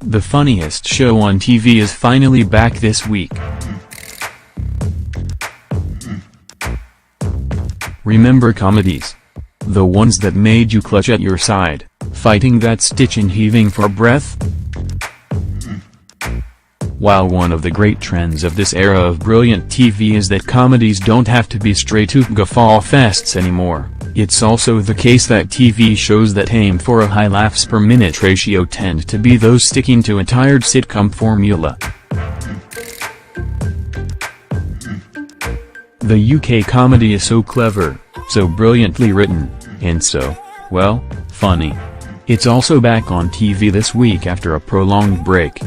The funniest show on TV is finally back this week. Remember comedies? The ones that made you clutch at your side, fighting that stitch and heaving for breath? While one of the great trends of this era of brilliant TV is that comedies don't have to be straight-up guffaw fests anymore, it's also the case that TV shows that aim for a high laughs per minute ratio tend to be those sticking to a tired sitcom formula. The UK comedy is so clever, so brilliantly written, and so, well, funny. It's also back on TV this week after a prolonged break.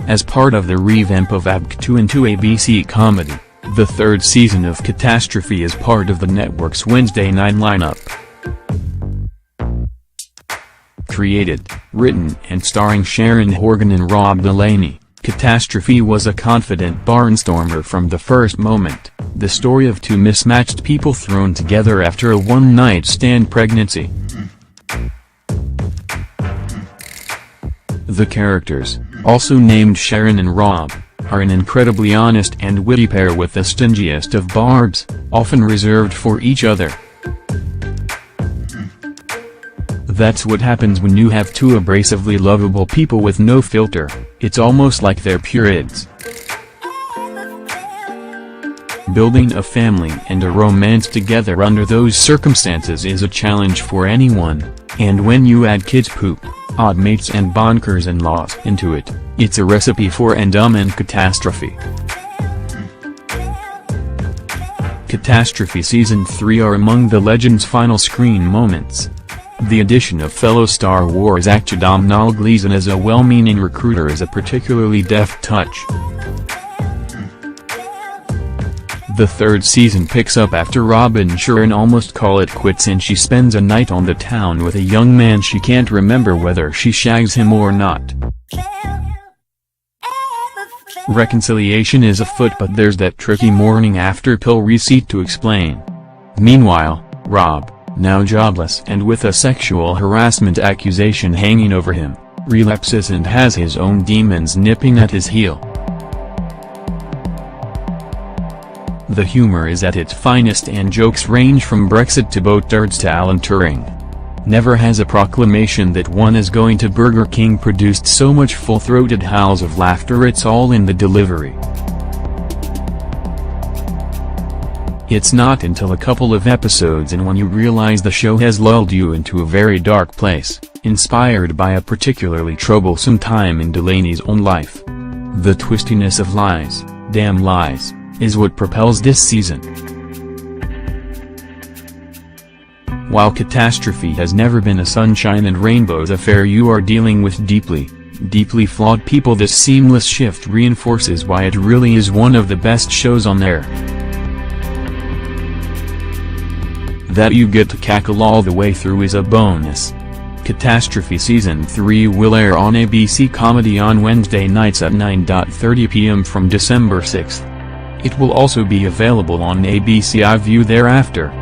As part of the revamp of ABC2 into ABC Comedy, the third season of Catastrophe is part of the network's Wednesday night lineup. Created, written and starring Sharon Horgan and Rob Delaney, Catastrophe was a confident barnstormer from the first moment, the story of two mismatched people thrown together after a one-night stand pregnancy. The characters, also named Sharon and Rob, are an incredibly honest and witty pair with the stingiest of barbs, often reserved for each other. That's what happens when you have two abrasively lovable people with no filter. It's almost like they're purids. Building a family and a romance together under those circumstances is a challenge for anyone, and when you add kids poop, odd mates and bonkers-in-laws into it, it's a recipe for and catastrophe. Catastrophe Season 3 are among the legend's final screen moments. The addition of fellow Star Wars actor Domhnall Gleeson as a well-meaning recruiter is a particularly deft touch. The third season picks up after Robin and Sharon almost call it quits and she spends a night on the town with a young man she can't remember whether she shags him or not. Reconciliation is afoot, but there's that tricky morning after pill receipt to explain. Meanwhile, Rob, now jobless and with a sexual harassment accusation hanging over him, relapses and has his own demons nipping at his heel. The humor is at its finest and jokes range from Brexit to boat turds to Alan Turing. Never has a proclamation that one is going to Burger King produced so much full-throated howls of laughter. It's all in the delivery. It's not until a couple of episodes in when you realize the show has lulled you into a very dark place, inspired by a particularly troublesome time in Delaney's own life. The twistiness of lies, damn lies, is what propels this season. While Catastrophe has never been a sunshine and rainbows affair, you are dealing with deeply flawed people. This seamless shift reinforces why it really is one of the best shows on air. That you get to cackle all the way through is a bonus. Catastrophe Season 3 will air on ABC Comedy on Wednesday nights at 9:30 p.m. from December 6th. It will also be available on ABC iView thereafter.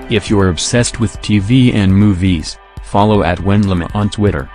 If you're obsessed with TV and movies, follow @WenLama on Twitter.